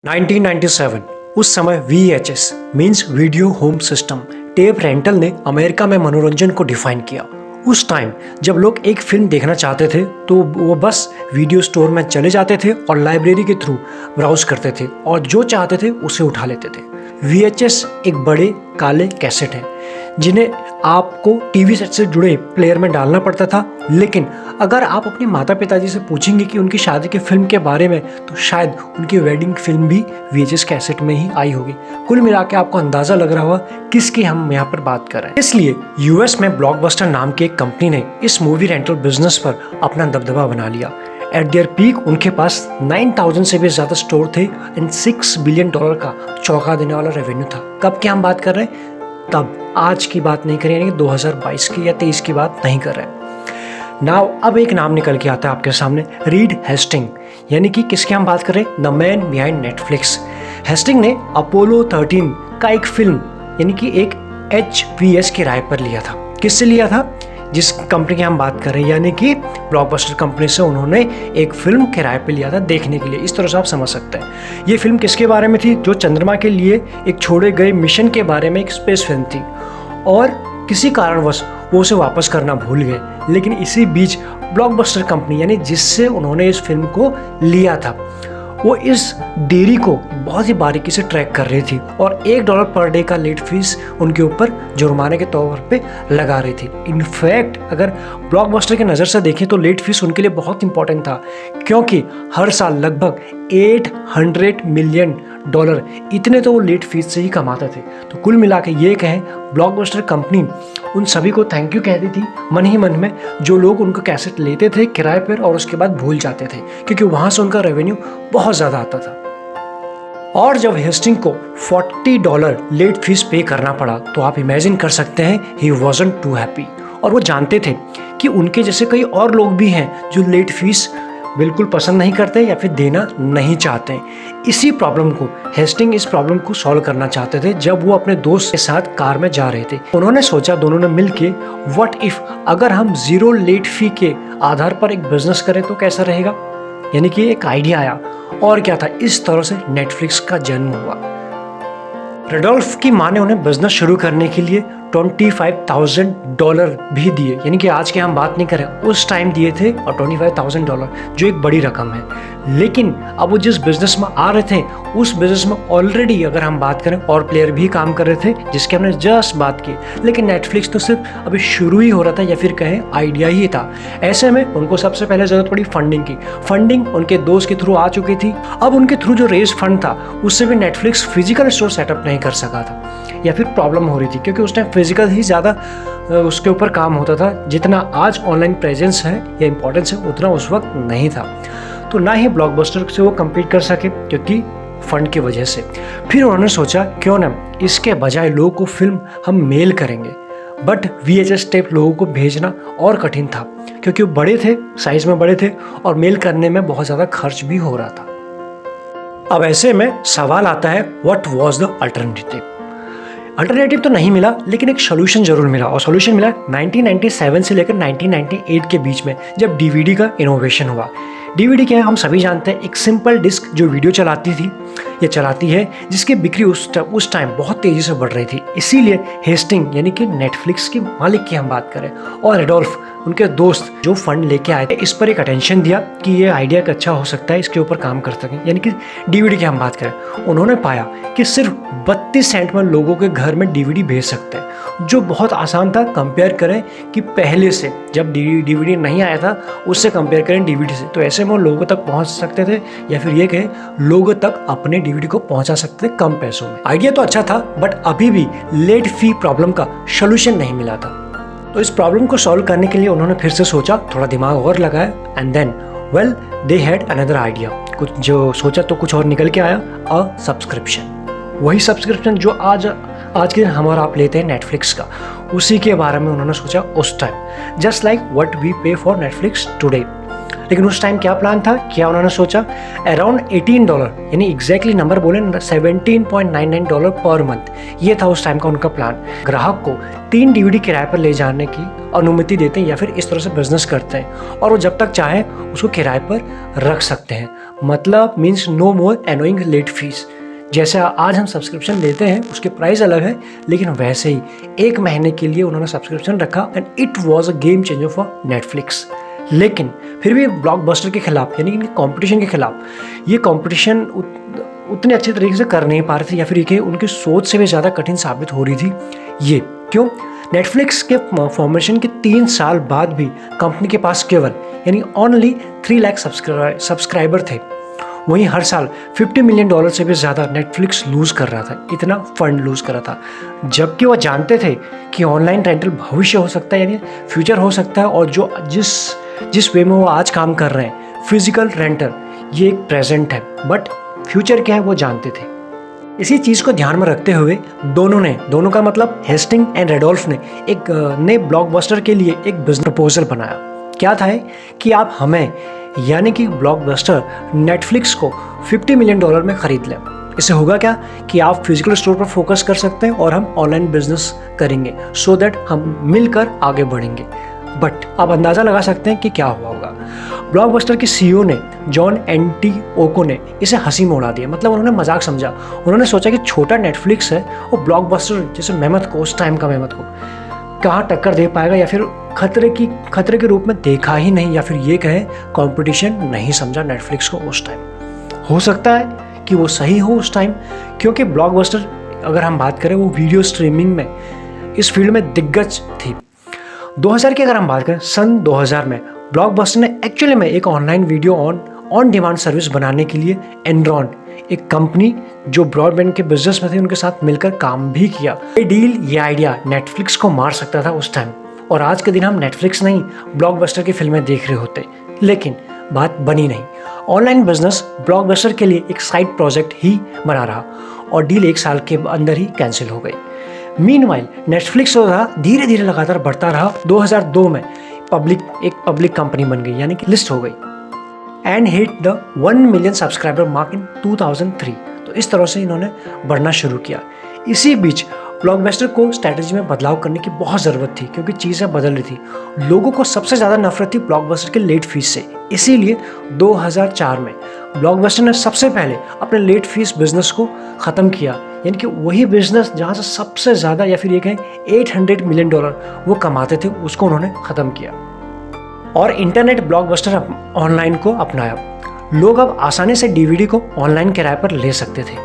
1997 उस समय VHS means video home system tape rental ने अमेरिका में मनोरंजन को डिफाइन किया। उस टाइम जब लोग एक फिल्म देखना चाहते थे तो वो बस वीडियो स्टोर में चले जाते थे और लाइब्रेरी के थ्रू ब्राउज करते थे और जो चाहते थे उसे उठा लेते थे। VHS एक बड़े काले कैसेट हैं जिन्हें आपको टीवी सेट से जुड़े प्लेयर में डालना पड़ता था, लेकिन अगर आप अपने माता पिताजी से पूछेंगे कि उनकी शादी की फिल्म के बारे में तो शायद उनकी वेडिंग फिल्म भी VHS कैसेट में ही आई होगी। कुल मिला के आपको अंदाजा लग रहा होगा किसकी हम यहाँ पर बात कर रहे हैं। इसलिए यूएस में ब्लॉकबस्टर नाम की एक कंपनी ने इस मूवी रेंटल बिजनेस पर अपना दबदबा बना लिया। एट देयर पीक उनके पास 9000 से भी ज्यादा स्टोर थे एंड $6 बिलियन का चौंका देने वाला रेवेन्यू था। कब की हम बात कर रहे हैं? तब, आज की बात नहीं कर रहे, यानी 2022 की या 23 की बात नहीं कर रहे हैं। नाउ अब एक नाम निकल के आता है आपके सामने, रीड हेस्टिंग, यानी कि किसकी हम बात कर रहे हैं? The man behind Netflix. Hasting ने अपोलो 13 का एक फिल्म यानी कि एक HVS किराए पर लिया था। किससे लिया था? जिस कंपनी की हम बात कर रहे हैं यानी कि ब्लॉकबस्टर कंपनी से उन्होंने एक फिल्म किराए पे लिया था देखने के लिए। इस तरह से आप समझ सकते हैं। ये फिल्म किसके बारे में थी? जो चंद्रमा के लिए एक छोड़े गए मिशन के बारे में एक स्पेस फिल्म थी और किसी कारणवश वो उसे वापस करना भूल गए। लेकिन इसी बीच ब्लॉकबस्टर कंपनी यानी जिससे उन्होंने इस फिल्म को लिया था वो इस देरी को बहुत ही बारीकी से ट्रैक कर रही थी और $1 पर डे का लेट फीस उनके ऊपर जुर्माने के तौर पे लगा रही थी। इनफैक्ट अगर ब्लॉकबस्टर की नज़र से देखें तो लेट फीस उनके लिए बहुत इंपॉर्टेंट था, क्योंकि हर साल लगभग $800 मिलियन इतने तो वो लेट फीस से ही कमाते थे। तो कुल मिला के ये कहें, ब्लॉकबस्टर कंपनी उन सभी को थैंक यू कहती थी मन ही मन में, जो लोग उनको कैसेट लेते थे किराए पर और उसके बाद भूल जाते थे, क्योंकि वहां से उनका रेवेन्यू बहुत ज़्यादा आता था। और जब हेस्टिंग को $40 लेट फीस पे करना पड़ा तो आप इमेजिन कर सकते हैं ही वॉजंट टू हैप्पी। और वो जानते थे कि उनके जैसे कई और लोग भी हैं जो लेट फीस बिल्कुल पसंद नहीं करते या फिर देना नहीं चाहते। इसी प्रॉब्लम को हेस्टिंग इस प्रॉब्लम को सॉल्व करना चाहते थे। जब वो अपने दोस्त के साथ कार में जा रहे थे उन्होंने सोचा, दोनों ने मिलके, व्हाट इफ अगर हम 0 लेट फी के आधार पर एक बिजनेस करें तो कैसा रहेगा। यानी कि एक आइडिया आया और क्या था, इस तरह से नेटफ्लिक्स का जन्म हुआ। रेडोल्फ की माँ ने उन्हें बिजनेस शुरू करने के लिए $25,000 भी दिए, यानी कि आज की हम बात नहीं करें, उस टाइम दिए थे, और $25,000 जो एक बड़ी रकम है। लेकिन अब वो जिस बिजनेस में आ रहे थे उस बिजनेस में ऑलरेडी अगर हम बात करें और प्लेयर भी काम कर रहे थे जिसकी हमने जस्ट बात की। लेकिन नेटफ्लिक्स तो सिर्फ अभी शुरू ही हो रहा था या फिर कहें आइडिया ही था। ऐसे में उनको सबसे पहले जरूरत पड़ी फंडिंग की। फंडिंग उनके दोस्त के थ्रू आ चुकी थी। अब उनके थ्रू जो रेज फंड था उससे भी नेटफ्लिक्स फिजिकल स्टोर सेटअप नहीं कर सका था या फिर प्रॉब्लम हो रही थी, क्योंकि उस टाइम फिजिकल ही ज़्यादा उसके ऊपर काम होता था। जितना आज ऑनलाइन प्रेजेंस है या इम्पोर्टेंस है उतना उस वक्त नहीं था। तो ना ही ब्लॉकबस्टर से वो कम्पीट कर सके क्योंकि फंड की वजह से। फिर उन्होंने सोचा क्यों ना इसके बजाय लोगों को फिल्म हम मेल करेंगे। बट VHS टेप लोगों को भेजना और कठिन था क्योंकि वो बड़े थे, साइज में बड़े थे और मेल करने में बहुत ज़्यादा खर्च भी हो रहा था। अब ऐसे में सवाल आता है, what was the alternative? Alternative तो नहीं मिला, लेकिन एक सोल्यूशन जरूर मिला, और सोल्यूशन मिला 1997 से लेकर 1998 के बीच में, जब DVD का इनोवेशन हुआ। DVD क्या है हम सभी जानते हैं, एक सिंपल डिस्क जो वीडियो चलाती थी या चलाती है, जिसकी बिक्री उस टाइम बहुत तेज़ी से बढ़ रही थी। इसीलिए हेस्टिंग यानी कि नेटफ्लिक्स के मालिक की हम बात करें और एडोल्फ उनके दोस्त जो फंड लेके आए थे, इस पर एक अटेंशन दिया कि ये आइडिया अच्छा हो सकता है, इसके ऊपर काम कर सकें, यानी कि DVD की हम बात करें। उन्होंने पाया कि सिर्फ 32 सेंट में लोगों के घर में DVD भेज सकते हैं, जो बहुत आसान था कंपेयर करें कि पहले से जब DVD नहीं आया था उससे कंपेयर करें DVD से। तो ऐसे में वो लोगों तक पहुंच सकते थे या फिर ये कहें लोगों तक अपने DVD को पहुंचा सकते थे कम पैसों में। आइडिया तो अच्छा था, बट अभी भी लेट फी प्रॉब्लम का सोल्यूशन नहीं मिला था। तो इस प्रॉब्लम को सॉल्व करने के लिए उन्होंने फिर से सोचा, थोड़ा दिमाग और लगाया, and then well they had another idea. कुछ जो सोचा तो कुछ और निकल के आया, अ सब्सक्रिप्शन। वही सब्सक्रिप्शन जो आज के दिन हमारा आप लेते हैं नेटफ्लिक्स का, उसी के बारे में उन्होंने सोचा उस time, just like what we pay for Netflix today. लेकिन उस टाइम क्या प्लान था, क्या उन्होंने सोचा, अराउंड $18 यानी एग्जैक्टली नंबर बोले $17.99 पर मंथ, ये था उस टाइम का उनका प्लान। ग्राहक को 3 DVD किराए पर ले जाने की अनुमति देते हैं या फिर इस तरह से बिजनेस करते हैं और वो जब तक चाहे उसको किराए पर रख सकते हैं। मतलब मीन्स नो मोर एनोइंग लेट फीस। जैसे आज हम सब्सक्रिप्शन लेते हैं उसके प्राइस अलग है, लेकिन वैसे ही 1 महीने के लिए उन्होंने सब्सक्रिप्शन रखा and it was a game changer for Netflix. लेकिन फिर भी ब्लॉकबस्टर के खिलाफ यानी इनके कंपटीशन के खिलाफ ये कंपटीशन उतने अच्छे तरीके से कर नहीं पा रहे थे या फिर ये उनकी सोच से भी ज़्यादा कठिन साबित हो रही थी। ये क्यों? नेटफ्लिक्स के फॉर्मेशन के 3 साल बाद भी कंपनी के पास केवल यानी ओनली 3 लाख सब्सक्राइबर थे। वहीं हर साल $50 मिलियन से भी ज़्यादा नेटफ्लिक्स लूज़ कर रहा था, इतना फंड लूज़ कर रहा था। जबकि वो जानते थे कि ऑनलाइन रेंटल भविष्य हो सकता है यानी फ्यूचर हो सकता है, और जो जिस वे में वो आज काम कर रहे हैं फिजिकल रेंटल, ये एक प्रेजेंट है, बट फ्यूचर क्या है वो जानते थे। इसी चीज़ को ध्यान में रखते हुए दोनों का मतलब हेस्टिंग एंड रेडोल्फ ने एक नए ब्लॉकबस्टर के लिए एक बिजनेस प्रपोजल बनाया। क्या था कि आप हमें यानी कि ब्लॉकबस्टर नेटफ्लिक्स को $50 मिलियन में खरीद लें। इससे होगा क्या कि आप फिजिकल स्टोर पर फोकस कर सकते हैं और हम ऑनलाइन बिजनेस करेंगे, सो दैट हम मिलकर आगे बढ़ेंगे। बट आप अंदाज़ा लगा सकते हैं कि क्या हुआ होगा। ब्लॉकबस्टर के सीईओ ने जॉन एंटिओको ने इसे हंसी में उड़ा दिया, मतलब उन्होंने मजाक समझा। उन्होंने सोचा कि छोटा नेटफ्लिक्स है वो ब्लॉकबस्टर जैसे मेहमत को, उस टाइम का मेहमत को कहाँ टक्कर दे पाएगा, या फिर खतरे के रूप में देखा ही नहीं, या फिर ये कहे कंपटीशन नहीं समझा नेटफ्लिक्स को उस टाइम। हो सकता है कि वो सही हो उस टाइम, क्योंकि ब्लॉकबस्टर अगर हम बात करें वो वीडियो स्ट्रीमिंग में इस फील्ड में दिग्गज थी। 2000 की अगर हम बात करें, सन 2000 में ब्लॉकबस्टर ने एक्चुअली में एक online video on demand service बनाने के लिए एनरॉन, एक कंपनी जो ब्रॉडबैंड के बिजनेस में थी, उनके साथ मिलकर काम भी किया। ये आइडिया नेटफ्लिक्स को मार सकता था उस टाइम, और आज के दिन हम नेटफ्लिक्स नहीं ब्लॉकबस्टर की फिल्में देख रहे होते। लेकिन बात बनी नहीं। ऑनलाइन बिजनेस ब्लॉकबस्टर के लिए एक साइड प्रोजेक्ट ही बना रहा और डील 1 साल के अंदर ही कैंसिल हो गई। मीनवाइल नेटफ्लिक्स धीरे धीरे लगातार बढ़ता रहा। 2002 में एक पब्लिक कंपनी बन गई यानी कि लिस्ट हो गई and hit the 1 million subscriber mark in 2003। तो इस तरह से इन्होंने बढ़ना शुरू किया। इसी बीच ब्लॉकबस्टर को स्ट्रैटेजी में बदलाव करने की बहुत ज़रूरत थी, क्योंकि चीज़ें बदल रही थी। लोगों को सबसे ज़्यादा नफरत थी ब्लॉकबस्टर के लेट फीस से। इसीलिए 2004 में ब्लॉकबस्टर ने सबसे पहले अपने लेट फीस बिजनेस को ख़त्म किया, यानी कि वही बिजनेस जहाँ से सबसे ज़्यादा या फिर ये कहें $800 मिलियन वो कमाते थे, उसको उन्होंने ख़त्म किया और इंटरनेट ब्लॉकबस्टर ऑनलाइन को अपनाया। लोग अब आसानी से DVD को ऑनलाइन किराए पर ले सकते थे।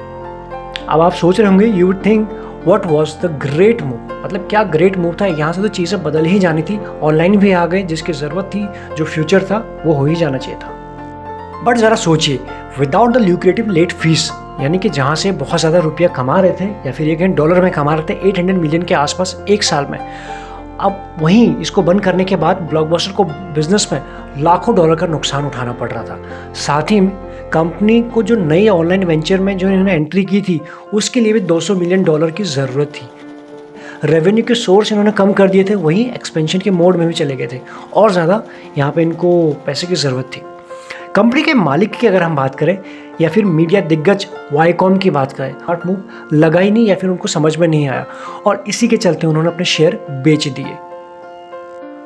अब आप सोच रहे होंगे, you would think what was the great move, मतलब क्या ग्रेट मूव था। यहाँ से तो चीज़ें बदल ही जानी थी, ऑनलाइन भी आ गए, जिसकी ज़रूरत थी, जो फ्यूचर था वो हो ही जाना चाहिए था। बट ज़रा सोचिए, without the lucrative late fees, यानी कि जहाँ से बहुत ज़्यादा रुपया कमा रहे थे या फिर एक डॉलर में कमा रहे थे 800 मिलियन के आसपास 1 साल में, अब वहीं इसको बंद करने के बाद ब्लॉकबस्टर को बिजनेस में लाखों डॉलर का नुकसान उठाना पड़ रहा था। साथ ही कंपनी को जो नई ऑनलाइन वेंचर में जो इन्होंने एंट्री की थी, उसके लिए भी $200 मिलियन की ज़रूरत थी। रेवेन्यू के सोर्स इन्होंने कम कर दिए थे, वहीं एक्सपेंशन के मोड में भी चले गए थे और ज़्यादा यहाँ पे इनको पैसे की ज़रूरत थी। कंपनी के मालिक की अगर हम बात करें या फिर मीडिया दिग्गज वाईकॉम की बात करें, हार्ट मूव लगा ही नहीं या फिर उनको समझ में नहीं आया और इसी के चलते उन्होंने अपने शेयर बेच दिए।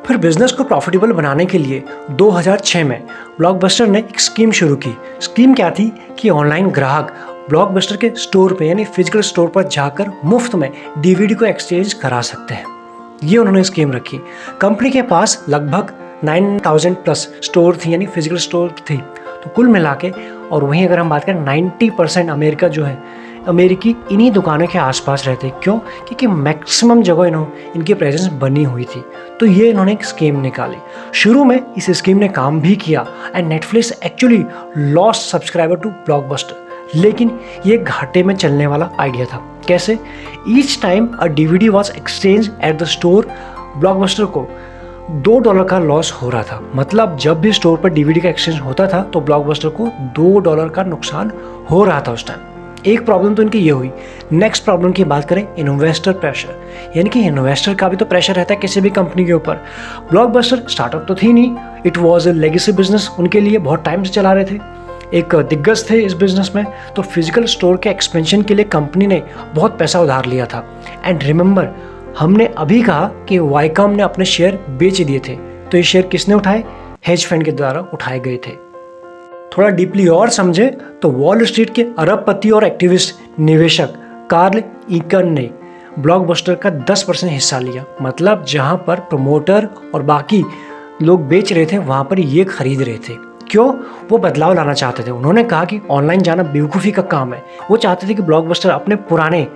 फिर बिजनेस को प्रॉफिटेबल बनाने के लिए 2006 में ब्लॉकबस्टर ने एक स्कीम शुरू की। स्कीम क्या थी कि ऑनलाइन ग्राहक ब्लॉकबस्टर के स्टोर पे यानी फिजिकल स्टोर पर जाकर मुफ्त में DVD को एक्सचेंज करा सकते हैं। ये उन्होंने स्कीम रखी। कंपनी के पास लगभग 9000 प्लस स्टोर थी यानी फिजिकल स्टोर थी। तो कुल मिला के, और वहीं अगर हम बात करें 90% अमेरिका जो है अमेरिकी इन्हीं दुकानों के आसपास रहते। क्यों? क्योंकि मैक्सिमम जगह इनकी प्रेजेंस बनी हुई थी। तो ये इन्होंने एक स्कीम निकाली। शुरू में इस स्कीम ने काम भी किया and Netflix actually lost subscriber to Blockbuster, लेकिन ये घाटे में चलने वाला आइडिया था। कैसे? Each time a DVD was exchange at the store, Blockbuster को $2 का लॉस हो रहा था। मतलब जब भी स्टोर पर DVD का एक्सचेंज होता था तो ब्लॉकबस्टर को $2 का नुकसान हो रहा था उस टाइम। एक प्रॉब्लम तो इनकी ये हुई। नेक्स्ट प्रॉब्लम की बात करें, इन्वेस्टर प्रेशर, यानी कि इन्वेस्टर का भी तो प्रेशर रहता है किसी भी कंपनी के ऊपर। ब्लॉकबस्टर स्टार्टअप तो थी नहीं, it was a legacy business उनके लिए, बहुत टाइम से चला रहे थे, एक दिग्गज थे इस बिजनेस में। तो फिजिकल स्टोर के एक्सपेंशन के लिए कंपनी ने बहुत पैसा उधार लिया था। एंड रिमेंबर, हमने अभी कहा कि वाईकॉम ने अपने शेयर बेच दिए थे, तो ये शेयर किसने उठाए? हेज फंड के द्वारा उठाए गए थे। थोड़ा डीपली और समझे तो वॉल स्ट्रीट के अरबपति और एक्टिविस्ट निवेशक कार्ल ईकन ने ब्लॉकबस्टर का 10% हिस्सा लिया। मतलब जहां पर प्रमोटर और बाकी लोग बेच रहे थे वहां पर ये खरीद रहे थे। क्यों? वो बदलाव लाना चाहते थे। उन्होंने कहा कि ऑनलाइन जाना बेवकूफ़ी का काम है। वो चाहते थे कि ब्लॉकबस्टर अपने पुराने,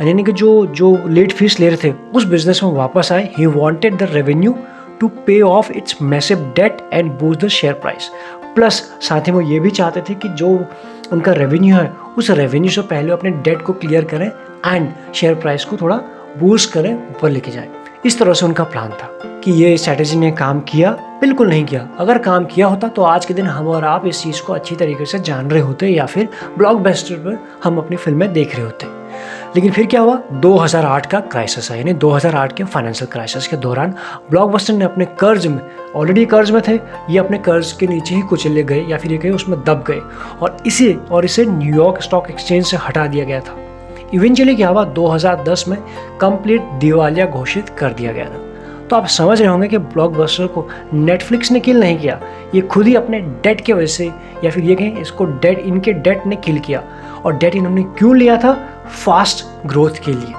यानी कि जो लेट फीस ले रहे थे उस बिजनेस में वापस आए। He wanted the revenue to pay off its massive debt and boost the share price. Plus साथ ही वो ये भी चाहते थे कि जो उनका रेवेन्यू है उस रेवेन्यू से पहले अपने डेट को क्लियर करें एंड शेयर प्राइस को थोड़ा बूस्ट करें, ऊपर लेके जाएं। इस तरह से उनका प्लान था। कि ये स्ट्रैटेजी ने काम किया? बिल्कुल नहीं किया। अगर काम किया होता तो आज के दिन हम और आप इस चीज़ को अच्छी तरीके से जान रहे होते, या फिर ब्लॉकबस्टर पर हम अपनी फिल्में देख रहे होते। लेकिन फिर क्या हुआ? 2008 का क्राइसिस है, यानी 2008 के फाइनेंशियल क्राइसिस के दौरान ब्लॉकबस्टर ने अपने कर्ज में, ऑलरेडी कर्ज में थे, ये अपने कर्ज के नीचे ही कुचले गए, या फिर ये कहीं उसमें दब गए, और इसे न्यूयॉर्क स्टॉक एक्सचेंज से हटा दिया गया था। इवेंचुअली क्या हुआ? 2010 में कंप्लीट दिवालिया घोषित कर दिया गया था। तो आप समझ रहे होंगे कि ब्लॉकबस्टर को नेटफ्लिक्स ने किल नहीं किया, ये खुद ही अपने डेट के वजह से, या फिर ये कहें इसको डेट, इनके डेट ने किल किया। और डेट इन्होंने क्यों लिया था? फास्ट ग्रोथ के लिए।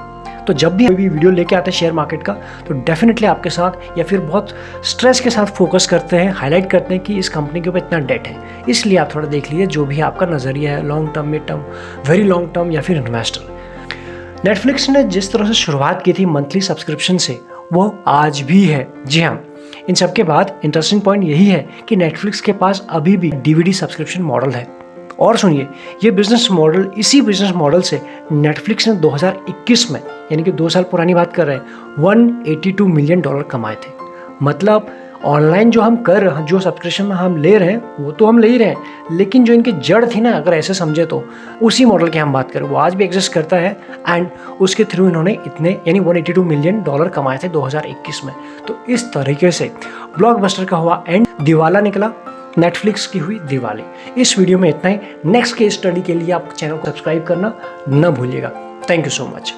तो जब भी कोई वीडियो लेके आते हैं शेयर मार्केट का, तो डेफिनेटली आपके साथ या फिर बहुत स्ट्रेस के साथ फोकस करते हैं, हाईलाइट करते हैं कि इस कंपनी के ऊपर इतना डेट है। इसलिए आप थोड़ा देख लीजिए जो भी आपका नज़रिया है, long term, mid term, very long term, या फिर इन्वेस्टर। नेटफ्लिक्स ने जिस तरह से शुरुआत की थी मंथली सब्सक्रिप्शन से, वो आज भी है। जी हाँ, इन सब के बाद इंटरेस्टिंग पॉइंट यही है कि नेटफ्लिक्स के पास अभी भी डीवीडी सब्सक्रिप्शन मॉडल है। और सुनिए, ये बिजनेस मॉडल, इसी बिजनेस मॉडल से नेटफ्लिक्स ने 2021 में, यानी कि 2 साल पुरानी बात कर रहे हैं, $182 मिलियन कमाए थे। मतलब ऑनलाइन जो सब्सक्रिप्शन में हम ले रहे हैं वो तो हम ले ही रहे हैं, लेकिन जो इनकी जड़ थी ना, अगर ऐसे समझे तो उसी मॉडल की हम बात करें, वो आज भी एग्जिस्ट करता है। एंड उसके थ्रू इन्होंने इतने, यानी $182 मिलियन कमाए थे 2021 में। तो इस तरीके से ब्लॉकबस्टर का हुआ एंड, दिवाला निकला, नेटफ्लिक्स की हुई दिवाली। इस वीडियो में इतना ही। नेक्स्ट केस स्टडी के लिए आप चैनल को सब्सक्राइब करना न भूलिएगा। Thank you so much.